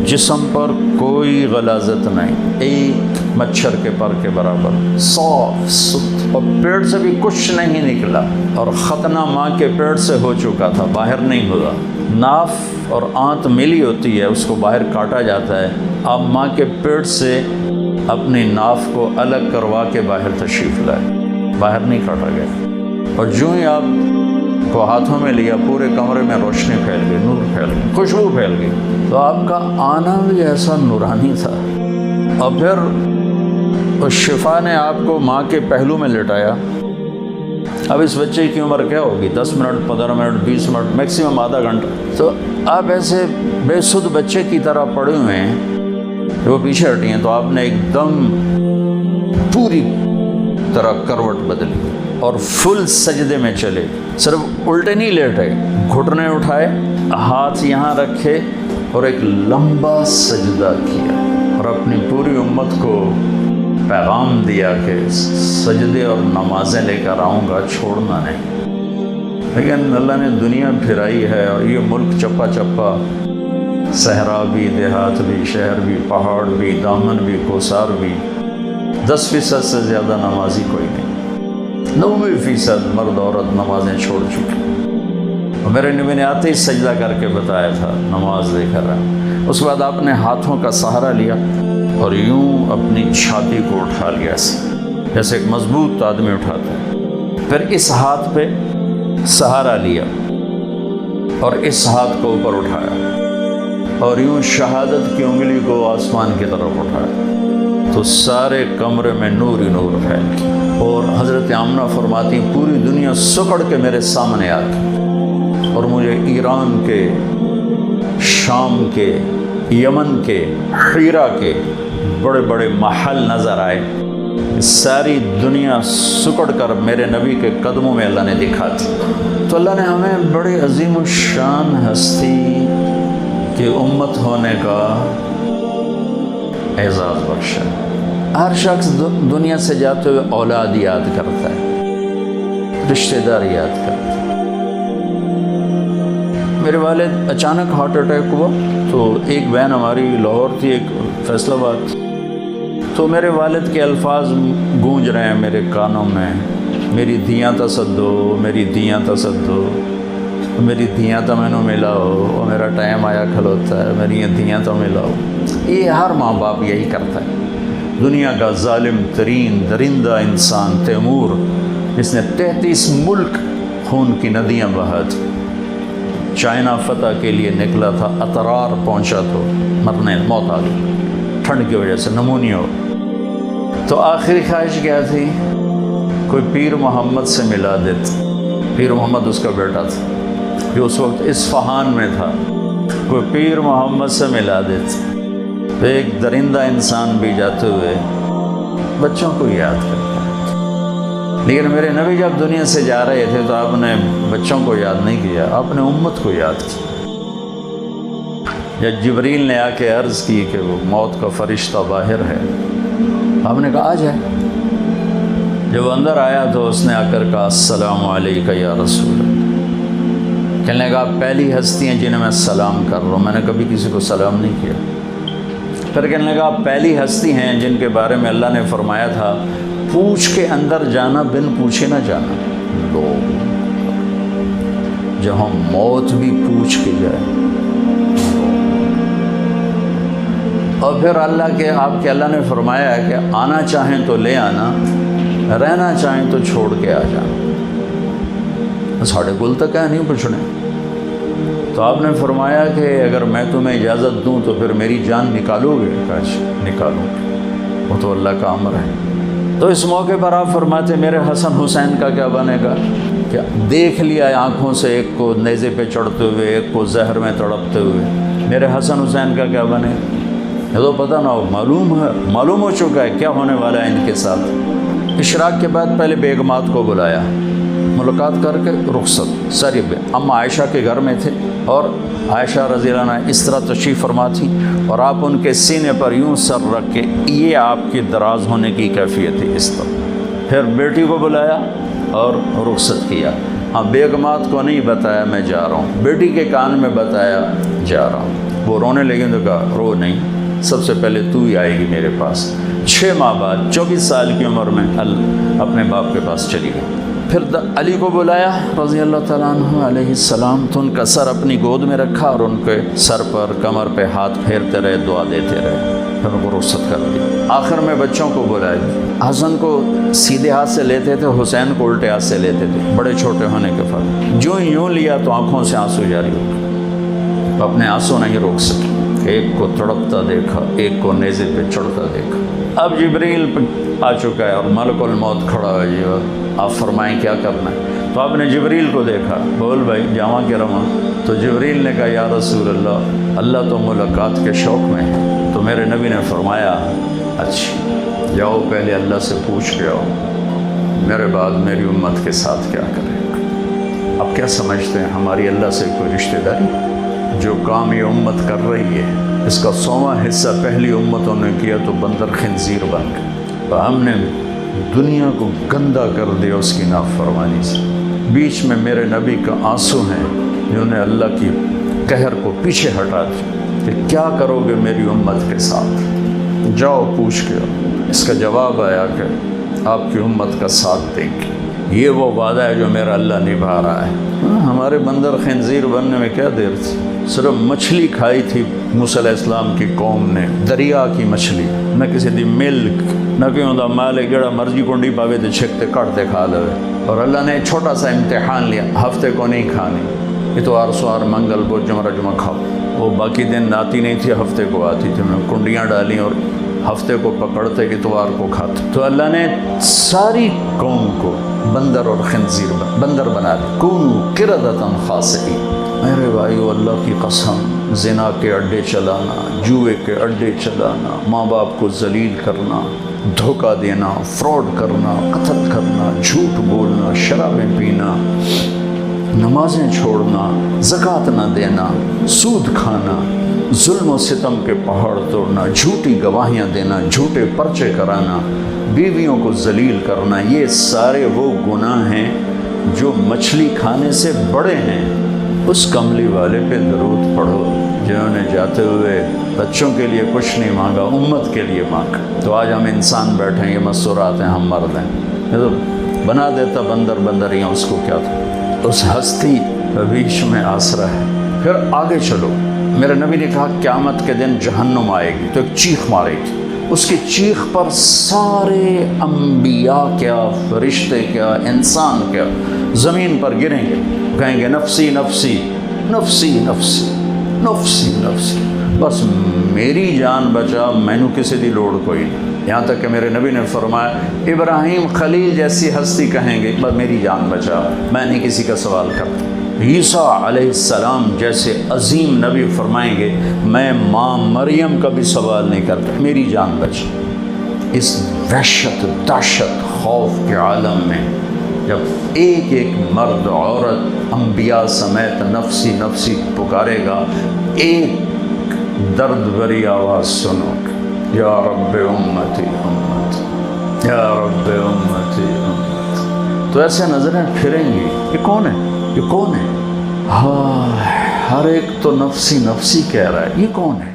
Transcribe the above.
جسم پر کوئی غلاظت نہیں، ایک مچھر کے پر کے برابر، صاف ستھرا، اور پیٹ سے بھی کچھ نہیں نکلا، اور ختنہ ماں کے پیٹ سے ہو چکا تھا، باہر نہیں ہوا۔ ناف اور آنت ملی ہوتی ہے، اس کو باہر کاٹا جاتا ہے، آپ ماں کے پیٹ سے اپنی ناف کو الگ کروا کے باہر تشریف لائے، باہر نہیں کاٹا گیا، اور جو ہی آپ کو ہاتھوں میں لیا پورے کمرے میں روشنی پھیل گئی، نور پھیل گئی، خوشبو پھیل گئی۔ تو آپ کا آنا بھی ایسا نورانی تھا۔ اور پھر اس شفا نے آپ کو ماں کے پہلو میں لٹایا۔ اب اس بچے کی عمر کیا ہوگی؟ 10 منٹ، 15 منٹ، 20 منٹ، میکسیمم آدھا گھنٹہ۔ تو آپ ایسے بے سدھ بچے کی طرح پڑے ہوئے ہیں، وہ پیچھے ہٹی ہیں، تو آپ نے ایک دم پوری طرح کروٹ بدلی اور فل سجدے میں چلے، صرف الٹے نہیں لیٹے، گھٹنے اٹھائے، ہاتھ یہاں رکھے اور ایک لمبا سجدہ کیا، اور اپنی پوری امت کو پیغام دیا کہ سجدے اور نمازیں لے کر آؤں گا، چھوڑنا نہیں۔ لیکن اللہ نے دنیا پھرائی ہے، اور یہ ملک چپا چپا، صحرا بھی، دیہات بھی، شہر بھی، پہاڑ بھی، دامن بھی، کوسار بھی، 10% سے زیادہ نمازی کوئی نہیں، 90% مرد عورت نمازیں چھوڑ چکے۔ اور میرے نبی نے آتے ہی سجدہ کر کے بتایا تھا، نماز لے کر آئے۔ اس کے بعد آپ نے ہاتھوں کا سہارا لیا اور یوں اپنی چھاتی کو اٹھا لیا، جیسے ایک مضبوط آدمی اٹھاتا ہے۔ پھر اس ہاتھ پہ سہارا لیا اور اس ہاتھ کو اوپر اٹھایا، اور یوں شہادت کی انگلی کو آسمان کی طرف اٹھایا، تو سارے کمرے میں نور ہی نور پھیل گیا۔ اور حضرت آمنہ فرماتی پوری دنیا سکڑ کے میرے سامنے آ گئی، اور مجھے ایران کے، شام کے، یمن کے، حیرہ کے بڑے بڑے محل نظر آئے۔ ساری دنیا سکڑ کر میرے نبی کے قدموں میں اللہ نے دکھا دی۔ تو اللہ نے ہمیں بڑے عظیم الشان ہستی کی امت ہونے کا اعزاز بخشا۔ ہر شخص دنیا سے جاتے ہوئے اولاد یاد کرتا ہے، رشتہ دار یاد کرتا ہے۔ میرے والد اچانک ہارٹ اٹیک ہوا، تو ایک بہن ہماری لاہور تھی، ایک فیصل آباد، تو میرے والد کے الفاظ گونج رہے ہیں میرے کانوں میں، میری دھیاں تصدو، میری دھیاں تصدو، میری دھیاں تو مینوں ملاؤ، اور میرا ٹائم آیا کھلوتا ہے، میری دھیاں تو ملاؤ۔ یہ ہر ماں باپ یہی کرتا ہے۔ دنیا کا ظالم ترین درندہ انسان تیمور، جس نے 33 ملک خون کی ندیاں بہا دی، چائنا فتح کے لیے نکلا تھا، اطرار پہنچا تو موت آ گئی ٹھنڈ کی وجہ سے، نمونیا ہو۔ تو آخری خواہش کیا تھی؟ کوئی پیر محمد سے ملا دیتا۔ پیر محمد اس کا بیٹا تھا جو اس وقت اصفہان میں تھا، کوئی پیر محمد سے ملا دیتا۔ تو ایک درندہ انسان بھی جاتے ہوئے بچوں کو یاد کرتا ہے۔ لیکن میرے نبی جب دنیا سے جا رہے تھے تو آپ نے بچوں کو یاد نہیں کیا، آپ نے امت کو یاد کیا۔ جب جبریل نے آ کے عرض کی کہ وہ موت کا فرشتہ باہر ہے، آپ نے کہا آ جائے۔ جب اندر آیا تو اس نے آ کر کہا السلام علیکہ یا رسول اللہ۔ کہنے لگا پہلی ہستی ہیں جنہیں میں سلام کر رہا ہوں، میں نے کبھی کسی کو سلام نہیں کیا۔ پھر کہنے لگا پہلی ہستی ہیں جن کے بارے میں اللہ نے فرمایا تھا پوچھ کے اندر جانا، بن پوچھے نہ جانا۔ لوگ جہاں موت بھی پوچھ کے جائے۔ اور پھر اللہ نے فرمایا ہے کہ آنا چاہیں تو لے آنا، رہنا چاہیں تو چھوڑ کے آ جانا۔ ساڑھے گل تک ہے نہیں پوچھنے۔ تو آپ نے فرمایا کہ اگر میں تمہیں اجازت دوں تو پھر میری جان نکالو گے؟ کاش نکالو، وہ تو اللہ کا امر ہے۔ تو اس موقع پر آپ فرماتے میرے حسن حسین کا کیا بنے گا؟ کیا دیکھ لیا آنکھوں سے ایک کو نیزے پہ چڑھتے ہوئے، ایک کو زہر میں تڑپتے ہوئے، میرے حسن حسین کا کیا بنے گا؟ یہ تو پتہ نہ ہو، معلوم ہو چکا ہے کیا ہونے والا ہے ان کے ساتھ۔ اشراق کے بعد پہلے بیگمات کو بلایا، ملاقات کر کے رخصت ساری اما عائشہ کے گھر میں تھے، اور عائشہ رضی اللہ عنہ اس طرح تشریف فرما تھی، اور آپ ان کے سینے پر یوں سر رکھ کے، یہ آپ کی دراز ہونے کی کیفیت ہے اس طرح۔ پھر بیٹی کو بلایا اور رخصت کیا۔ ہاں بیگمات کو نہیں بتایا میں جا رہا ہوں، بیٹی کے کان میں بتایا جا رہا ہوں۔ وہ رونے لگے تو کہا رو نہیں، سب سے پہلے تو ہی آئے گی میرے پاس۔ 6 ماہ بعد 24 سال کی عمر میں اپنے باپ کے پاس چلی گئی۔ پھر علی کو بلایا رضی اللہ تعالیٰ عنہ علیہ السلام، تو ان کا سر اپنی گود میں رکھا اور ان کے سر پر کمر پہ ہاتھ پھیرتے رہے، دعا دیتے رہے، پھر ان کو رخصت کر دی۔ آخر میں بچوں کو بلایا، حسن کو سیدھے ہاتھ سے لیتے تھے، حسین کو الٹے ہاتھ سے لیتے تھے، بڑے چھوٹے ہونے کے فرق۔ جو یوں لیا تو آنکھوں سے آنسو جاری ہو گئے، اپنے آنسو نہیں روک سکے۔ ایک کو تڑپتا دیکھا، ایک کو نیزے پہ چڑھتا دیکھا۔ اب جبریل آ چکا ہے اور ملک الموت کھڑا ہے جی، آپ فرمائیں کیا کرنا ہے؟ تو آپ نے جبریل کو دیکھا، بول بھائی جاواں کے رواں؟ تو جبریل نے کہا یا رسول اللہ، اللہ تو ملاقات کے شوق میں ہے۔ تو میرے نبی نے فرمایا اچھا جاؤ پہلے اللہ سے پوچھ کے آؤ میرے بعد میری امت کے ساتھ کیا کرے۔ اب کیا سمجھتے ہیں ہماری اللہ سے کوئی رشتہ داری؟ جو کام یہ امت کر رہی ہے اس کا 100واں حصہ پہلی امتوں نے کیا تو بندر خنزیر بن گئے۔ ہم نے دنیا کو گندا کر دیا اس کی نافرمانی سے۔ بیچ میں میرے نبی کا آنسو ہیں جنہوں نے اللہ کی قہر کو پیچھے ہٹا دیا کہ کیا کرو گے میری امت کے ساتھ، جاؤ پوچھ کے۔ اس کا جواب آیا کہ آپ کی امت کا ساتھ دیں گے، یہ وہ وعدہ ہے جو میرا اللہ نبھا رہا ہے۔ ہمارے بندر خنزیر بننے میں کیا دیر تھی؟ صرف مچھلی کھائی تھی موسیٰ علیہ السلام کی قوم نے، دریا کی مچھلی، نہ کسی دی ملک، نہ کہیں دا مالک جڑا مرضی کنڈی پاوے تے چھکتے کٹتے کھا لے۔ اور اللہ نے چھوٹا سا امتحان لیا، ہفتے کو نہیں کھانی، اتوار سوار منگل بدھ جمعہ جمعہ کھاؤ۔ وہ باقی دن آتی نہیں تھی، ہفتے کو آتی تھی، میں کنڈیاں ڈالیں اور ہفتے کو پکڑتے اتوار کو کھاتے۔ تو اللہ نے ساری قوم کو بندر اور خنزیر بندر بنا دی، کونوا قردۃ خاسئین۔ میرے بھائیو اللہ کی قسم، زنا کے اڈے چلانا، جوئے کے اڈے چلانا، ماں باپ کو ذلیل کرنا، دھوکہ دینا، فراڈ کرنا، قتل کرنا، جھوٹ بولنا، شرابیں پینا، نمازیں چھوڑنا، زکوٰۃ نہ دینا، سود کھانا، ظلم و ستم کے پہاڑ توڑنا، جھوٹی گواہیاں دینا، جھوٹے پرچے کرانا، بیویوں کو ذلیل کرنا، یہ سارے وہ گناہ ہیں جو مچھلی کھانے سے بڑے ہیں۔ اس کملی والے پہ درود پڑھو جنہوں نے جاتے ہوئے بچوں کے لیے کچھ نہیں مانگا، امت کے لیے مانگا۔ تو آج ہم انسان بیٹھیں گے مستورات ہیں، ہم مرد ہیں، یہ تو بنا دیتا بندر بندریاں، اس کو کیا تھا؟ اس ہستی بیچ میں آسرا ہے۔ پھر آگے چلو، میرے نبی نے کہا قیامت کے دن جہنم آئے گی تو ایک چیخ مارے گی، اس کی چیخ پر سارے انبیاء کیا، فرشتے کیا، انسان کیا، زمین پر گریں گے، کہیں گے نفسی نفسی نفسی نفسی نفسی نفسی، بس میری جان بچا، مینوں کسی دی لوڑ کوئی نہیں۔ یہاں تک کہ میرے نبی نے فرمایا ابراہیم خلیل جیسی ہستی کہیں گے بس میری جان بچا، میں نہیں کسی کا سوال کرتا۔ عیسیٰ علیہ السلام جیسے عظیم نبی فرمائیں گے میں ماں مریم کا بھی سوال نہیں کرتا، میری جان بچا۔ اس وحشت، دہشت، خوف کے عالم میں جب ایک ایک مرد، عورت، انبیاء سمیت نفسی نفسی پکارے گا، ایک درد بھری آواز سنو، یا رب امتی امتی، یا رب امتی امتی، تو ایسے نظریں پھریں گی، یہ کون ہے؟ یہ کون ہے؟ ہاں، ہر ایک تو نفسی نفسی کہہ رہا ہے، یہ کون ہے؟